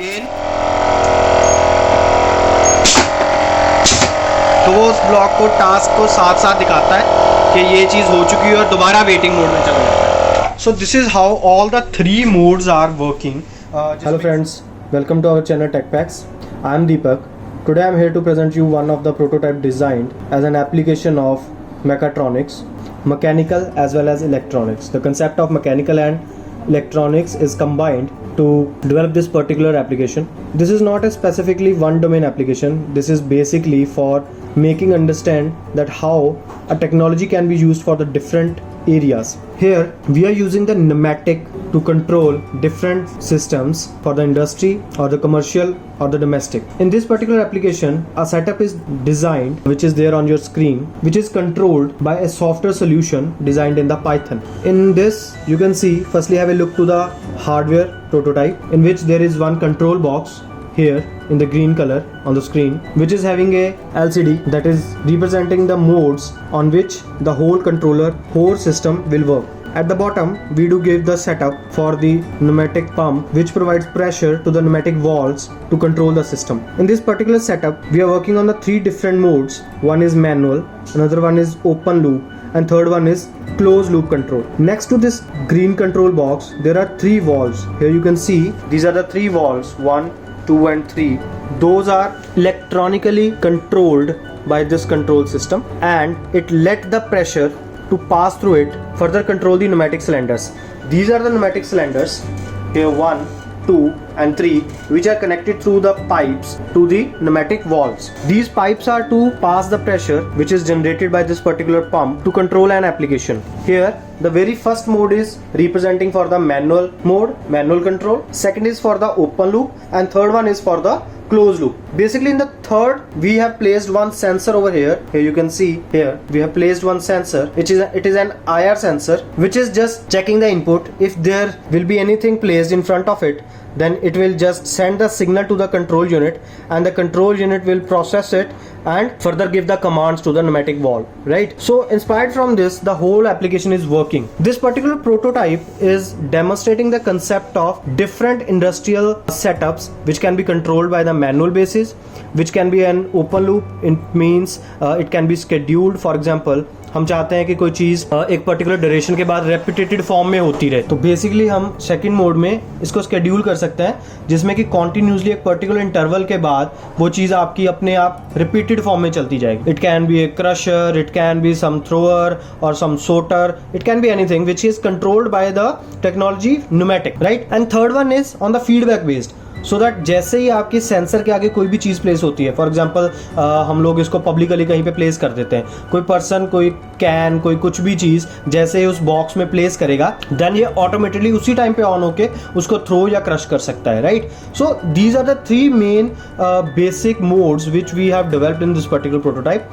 Again. तो वो उस ब्लॉक को, टास्क को साथ साथ दिखाता है कि ये चीज़ हो चुकी है और दोबारा वेटिंग मोड में चला जाता है। So this is how all the 3 modes are working. Hello friends, welcome to our channel TechPacks. I am Deepak. Today I am here to present you one of the prototype designed as an application of mechatronics, mechanical as well as electronics. The concept of mechanical and electronics is combined to develop this particular application. This is not a specifically one domain application. This is basically for making understand that how a technology can be used for the different areas. Here we are using the pneumatic to control different systems for the industry or the commercial or the domestic. In this particular application, a setup is designed, which is there on your screen, which is controlled by a software solution designed in the Python. In this you can see, firstly have a look to the hardware prototype, in which there is one control box here in the green color on the screen, which is having a LCD that is representing the modes on which the whole controller, whole system will work. At the bottom we do give the setup for the pneumatic pump, which provides pressure to the pneumatic valves to control the system. In this particular setup we are working on the 3 different modes. One is manual, another one is open loop, and third one is closed loop control. Next to this green control box there are 3 valves. Here you can see these are the 3 valves, 1, 2 and 3. Those are electronically controlled by this control system, and it let the pressure to pass through it, further control the pneumatic cylinders. These are the pneumatic cylinders, here 1, 2 and 3, which are connected through the pipes to the pneumatic valves. These pipes are to pass the pressure which is generated by this particular pump to control an application. Here the very first mode is representing for the manual mode, manual control. Second is for the open loop, and third one is for the closed loop. Basically in the third we have placed one sensor over here. Here you can see, here we have placed one sensor, which is it is an IR sensor, which is just checking the input. If there will be anything placed in front of it, then it will just send the signal to the control unit, and the control unit will process it and further give the commands to the pneumatic valve, right? So inspired from this, the whole application is working. This particular prototype is demonstrating the concept of different industrial setups which can be controlled by the manual basis, which can be an open loop. It means it can be scheduled. For example, हम चाहते हैं कि कोई चीज़ एक particular duration के बाद रेपिटेटेड form में होती रहे, तो बेसिकली हम सेकंड मोड में इसको शेड्यूल कर सकते हैं, जिसमें कि कॉन्टिन्यूसली एक पर्टिकुलर इंटरवल के बाद वो चीज़ आपकी अपने आप रिपीटेड फॉर्म में चलती जाएगी. It can be a crusher, it can be some thrower और some sorter, it can be anything which is controlled by the technology pneumatic, right. And third one is on the feedback based, so that जैसे ही आपके sensor के आगे कोई भी चीज़ place होती है, फॉर एग्जांपल हम लोग इसको पब्लिकली कहीं पे प्लेस कर देते हैं, कोई पर्सन, कोई कैन, कोई कुछ भी चीज़ जैसे ही उस बॉक्स में प्लेस करेगा, देन ये ऑटोमेटिकली उसी टाइम पे ऑन होके उसको थ्रो या क्रश कर सकता है, right. So these are the 3 main basic modes which we have developed in this particular prototype.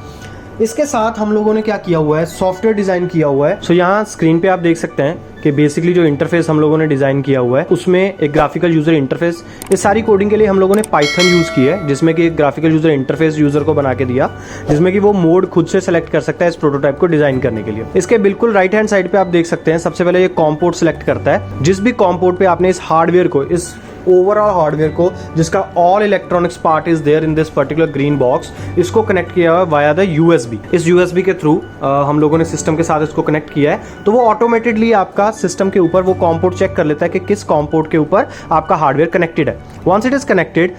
इसके साथ हम लोगों ने क्या किया हुआ है, सॉफ्टवेयर डिज़ाइन किया हुआ है. सो यहाँ स्क्रीन पे आप देख सकते हैं कि बेसिकली जो इंटरफेस हम लोगों ने डिज़ाइन किया हुआ है, उसमें एक ग्राफिकल यूज़र इंटरफेस, इस सारी कोडिंग के लिए हम लोगों ने पाइथन यूज़ की है, जिसमें कि एक ग्राफिकल यूज़र इंटरफेस यूज़र को बना के दिया, जिसमें कि वो मोड खुद से सेलेक्ट कर सकता है इस प्रोटोटाइप को डिज़ाइन करने के लिए. इसके बिल्कुल राइट हैंड साइड पे आप देख सकते हैं, सबसे पहले ये कॉम पोर्ट सेलेक्ट करता है. जिस भी कॉम पोर्ट पे आपने इस हार्डवेयर को, इस ओवरऑल हार्डवेयर को, जिसका all electronics part is there in this particular green box, इसको कनेक्ट किया हुआ है वाया द USB. इस USB के थ्रू हम लोगों ने सिस्टम के साथ इसको कनेक्ट किया है, तो वो ऑटोमेटिकली आपका सिस्टम के ऊपर वो कॉम पोर्ट चेक कर लेता है कि किस कॉम पोर्ट के ऊपर आपका हार्डवेयर कनेक्टेड है. वंस इट इज कनेक्टेड,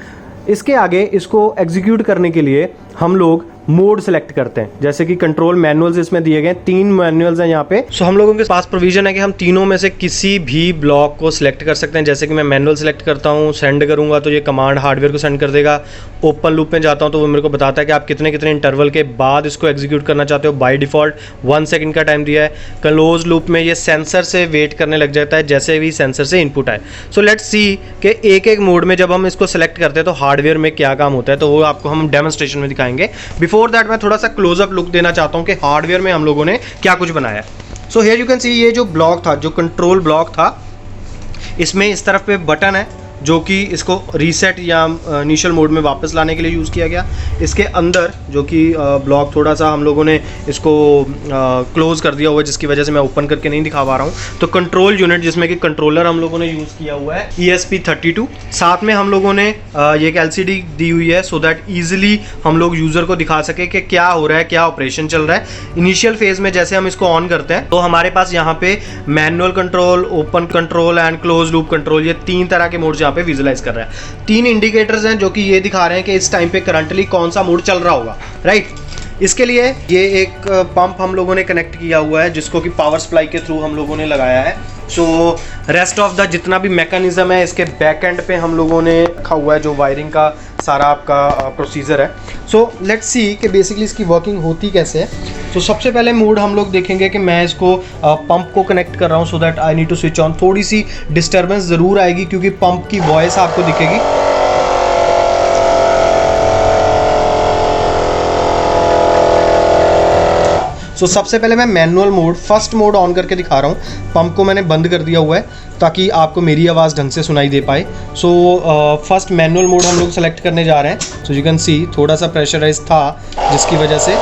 इसके आगे इसको एग्जीक्यूट करने के लिए हम लोग मोड सेलेक्ट करते हैं, जैसे कि कंट्रोल मैनुअल्स इसमें दिए गए, 3 मैनुअल्स हैं यहाँ पे. सो हम लोगों के पास प्रोविजन है कि हम तीनों में से किसी भी ब्लॉक को सिलेक्ट कर सकते हैं. जैसे कि मैं मैनुअल सेलेक्ट करता हूँ, सेंड करूँगा तो ये कमांड हार्डवेयर को सेंड कर देगा. ओपन लूप में जाता हूँ तो वो मेरे को बताता है कि आप कितने कितने इंटरवल के बाद इसको एग्जीक्यूट करना चाहते हो. बाय डिफॉल्ट 1 सेकंड का टाइम दिया है. क्लोज लूप में ये सेंसर से वेट करने लग जाता है जैसे भी सेंसर से इनपुट आए. सो लेट्स सी कि एक एक मोड में जब हम इसको सेलेक्ट करते हैं तो हार्डवेयर में क्या काम होता है, तो वो आपको हम डेमोन्स्ट्रेशन में दिखाएंगे. बिफोर दैट मैं थोड़ा सा क्लोजअप लुक देना चाहता हूं कि हार्डवेयर में हम लोगों ने क्या कुछ बनाया है. So here you can see, ये जो ब्लॉक था, जो कंट्रोल ब्लॉक था, इसमें इस तरफ पे बटन है जो कि इसको रीसेट या इनिशियल मोड में वापस लाने के लिए यूज़ किया गया। इसके अंदर जो कि ब्लॉक थोड़ा सा हम लोगों ने इसको क्लोज कर दिया हुआ है, जिसकी वजह से मैं ओपन करके नहीं दिखा पा रहा हूँ। तो कंट्रोल यूनिट जिसमें कि कंट्रोलर हम लोगों ने यूज़ किया हुआ है ESP32। साथ में हम लोगों ने ये एक LCD दी हुई है सो दैट ईजिली हम लोग यूज़र को दिखा सके कि क्या हो रहा है, क्या ऑपरेशन चल रहा है। इनिशियल फेज में जैसे हम इसको ऑन करते हैं तो हमारे पास यहाँ पे manual control, open control and close loop control, ये 3 तरह के मोड्स यहाँ पे विजुलाइज कर रहा है। 3 इंडिकेटर्स हैं जो कि ये दिखा रहे हैं कि इस टाइम पे करंटली कौन सा मोड चल रहा होगा, राइट। इसके लिए ये एक पंप हम लोगों ने कनेक्ट किया हुआ है जिसको कि पावर सप्लाई के थ्रू हम लोगों ने लगाया है। सो रेस्ट ऑफ द जितना भी मैकेनिज्म है इसके बैक एंड पे हम लोगों ने रखा हुआ है, जो वायरिंग का सारा आपका प्रोसीजर है। सो लेट्स सी कि बेसिकली इसकी वर्किंग होती कैसे है। तो सबसे पहले मोड हम लोग देखेंगे कि मैं इसको पंप को कनेक्ट कर रहा हूँ so that I need to switch on. थोड़ी सी डिस्टर्बेंस ज़रूर आएगी क्योंकि पंप की वॉइस आपको दिखेगी। सो सबसे पहले मैं manual mode, first mode on करके दिखा रहा हूँ। पंप को मैंने बंद कर दिया हुआ है ताकि आपको मेरी आवाज़ ढंग से सुनाई दे पाए। सो फर्स्ट मैनुअल मोड हम लोग सेलेक्ट करने जा रहे हैं। सो यू कैन सी थोड़ा सा प्रेशराइज था जिसकी वजह से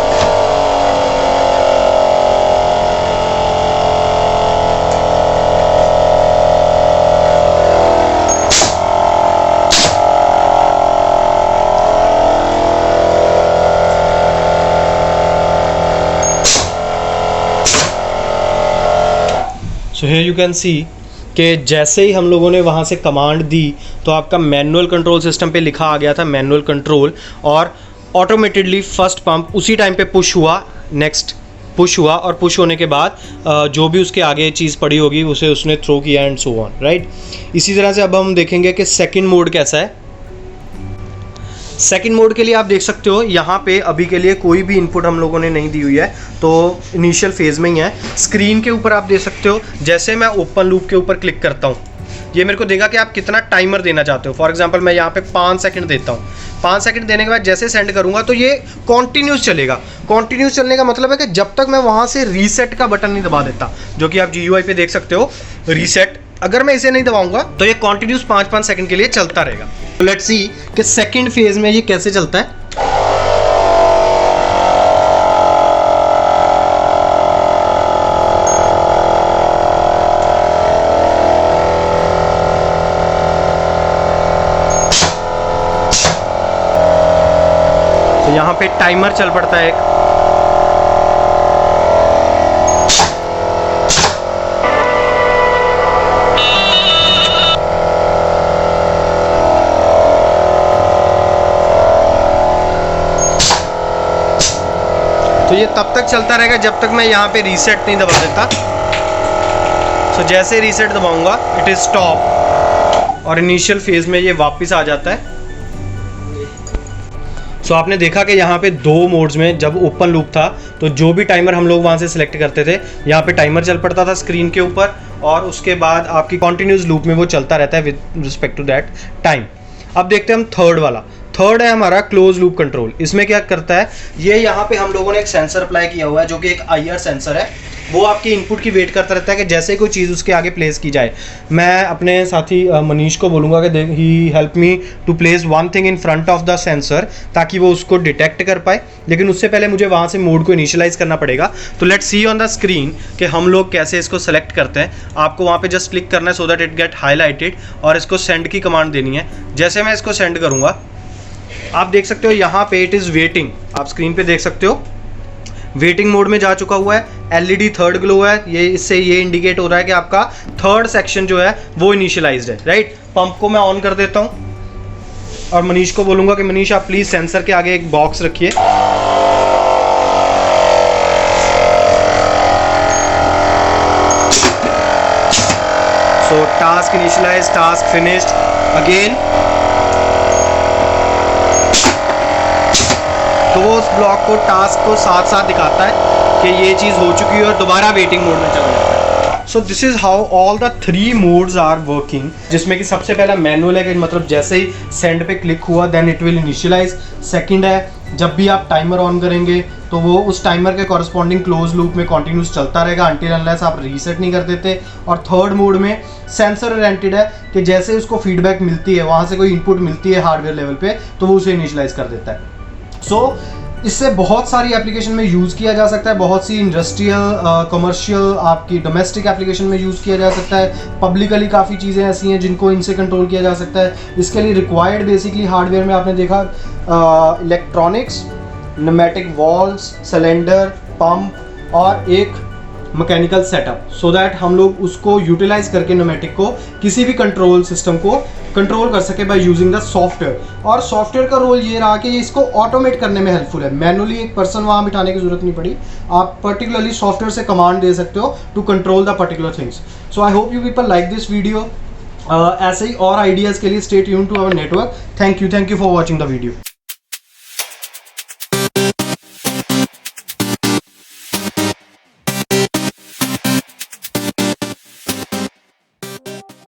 so here you can see कि जैसे ही हम लोगों ने वहाँ से कमांड दी तो आपका मैनुअल कंट्रोल सिस्टम पे लिखा आ गया था मैनुअल कंट्रोल, और ऑटोमेटेडली फर्स्ट पंप उसी टाइम पे पुश हुआ, नेक्स्ट पुश हुआ, और पुश होने के बाद जो भी उसके आगे चीज़ पड़ी होगी उसे उसने थ्रो किया एंड सो ऑन, राइट। इसी तरह से अब हम देखेंगे कि सेकेंड मोड कैसा है। सेकंड मोड के लिए आप देख सकते हो यहाँ पे अभी के लिए कोई भी इनपुट हम लोगों ने नहीं दी हुई है, तो इनिशियल फेज में ही है। स्क्रीन के ऊपर आप देख सकते हो जैसे मैं ओपन लूप के ऊपर क्लिक करता हूँ ये मेरे को देगा कि आप कितना टाइमर देना चाहते हो। फॉर एग्जांपल मैं यहाँ पे 5 सेकंड देता हूँ। 5 सेकंड देने के बाद जैसे सेंड करूँगा तो ये कॉन्टीन्यूस चलेगा। कॉन्टीन्यूस चलने का मतलब है कि जब तक मैं वहाँ से रीसेट का बटन नहीं दबा देता, जो कि आप GUI पे देख सकते हो रीसेट, अगर मैं इसे नहीं दबाऊंगा तो ये कॉन्टिन्यूस 5-5 सेकंड के लिए चलता रहेगा। तो लेट्स सी कि सेकंड फेज में ये कैसे चलता है। तो यहाँ पे टाइमर चल पड़ता है एक। तो ये तब तक चलता रहेगा जब तक मैं यहाँ पे रीसेट नहीं दबा देता। तो जैसे रीसेट दबाऊंगा इट इज़ स्टॉप और इनिशियल फेज में ये वापस आ जाता है। सो आपने देखा कि यहाँ पे 2 मोड्स में जब ओपन लूप था तो जो भी टाइमर हम लोग वहाँ से सिलेक्ट करते थे यहाँ पे टाइमर चल पड़ता था स्क्रीन के ऊपर, और उसके बाद आपकी कॉन्टिन्यूस लूप में वो चलता रहता है with respect to that time. अब देखते हैं हम थर्ड वाला। थर्ड है हमारा क्लोज लूप कंट्रोल। इसमें क्या करता है, ये यहाँ पे हम लोगों ने एक सेंसर अप्लाई किया हुआ है जो कि एक IR सेंसर है। वो आपके इनपुट की वेट करता रहता है कि जैसे कोई चीज़ उसके आगे प्लेस की जाए। मैं अपने साथी मनीष को बोलूँगा कि he help me to place one thing in front of the sensor ताकि वो उसको डिटेक्ट कर पाए, लेकिन उससे पहले मुझे वहाँ से मोड को इनिशियलाइज करना पड़ेगा। तो let's see on the screen कि हम लोग कैसे इसको सेलेक्ट करते हैं। आपको वहाँ पे जस्ट क्लिक करना है so that it get highlighted, और इसको सेंड की कमांड देनी है। जैसे मैं इसको सेंड करूँगा आप देख सकते हो यहाँ पे इट इज़ वेटिंग, आप स्क्रीन पे देख सकते हो वेटिंग मोड में जा चुका हुआ है। LED थर्ड ग्लो है, ये इससे ये इंडिकेट हो रहा है कि आपका थर्ड सेक्शन जो है वो इनिशियलाइज्ड है, राइट। पंप को मैं ऑन कर देता हूँ और मनीष को बोलूँगा कि मनीष आप प्लीज़ सेंसर के आगे एक बॉक्स रखिए। So task initialize, task finished again. तो वो उस ब्लॉक को, टास्क को साथ साथ दिखाता है कि ये चीज़ हो चुकी है और दोबारा वेटिंग मोड में चला जाता है। So this is how all the 3 modes are working, जिसमें कि सबसे पहला मैनुअल है कि मतलब जैसे ही सेंड पे क्लिक हुआ then it will initialize. Second है जब भी आप टाइमर ऑन करेंगे तो वो उस टाइमर के कॉरस्पॉन्डिंग क्लोज लूप में कॉन्टिन्यूस चलता रहेगा अनटिल अनलेस आप रीसेट नहीं कर देते। और थर्ड मोड में सेंसर ओरिएंटेड है कि जैसे उसको फीडबैक मिलती है, वहाँ से कोई इनपुट मिलती है हार्डवेयर लेवल पे, तो वो उसे इनिशियलाइज कर देता है। सो इससे बहुत सारी एप्लीकेशन में यूज़ किया जा सकता है, बहुत सी इंडस्ट्रियल, कमर्शियल, आपकी डोमेस्टिक एप्लीकेशन में यूज़ किया जा सकता है। पब्लिकली काफ़ी चीज़ें ऐसी हैं जिनको इनसे कंट्रोल किया जा सकता है। इसके लिए रिक्वायर्ड बेसिकली हार्डवेयर में आपने देखा electronics, pneumatic valves, cylinder, pump और एक मैकेनिकल सेटअप, सो दैट हम लोग उसको यूटिलाइज करके न्यूमेटिक को किसी भी कंट्रोल सिस्टम को कंट्रोल कर सके बाय यूजिंग द सॉफ्टवेयर। और सॉफ्टवेयर का रोल ये रहा कि ये इसको ऑटोमेट करने में हेल्पफुल है। मैनुअली एक पर्सन वहाँ बिठाने की जरूरत नहीं पड़ी, आप पर्टिकुलरली सॉफ्टवेयर से कमांड दे सकते हो to control the particular things. So I hope you people like this video. ऐसे ही और आइडियाज़ के लिए stay tuned to our network. Thank you for watching the video.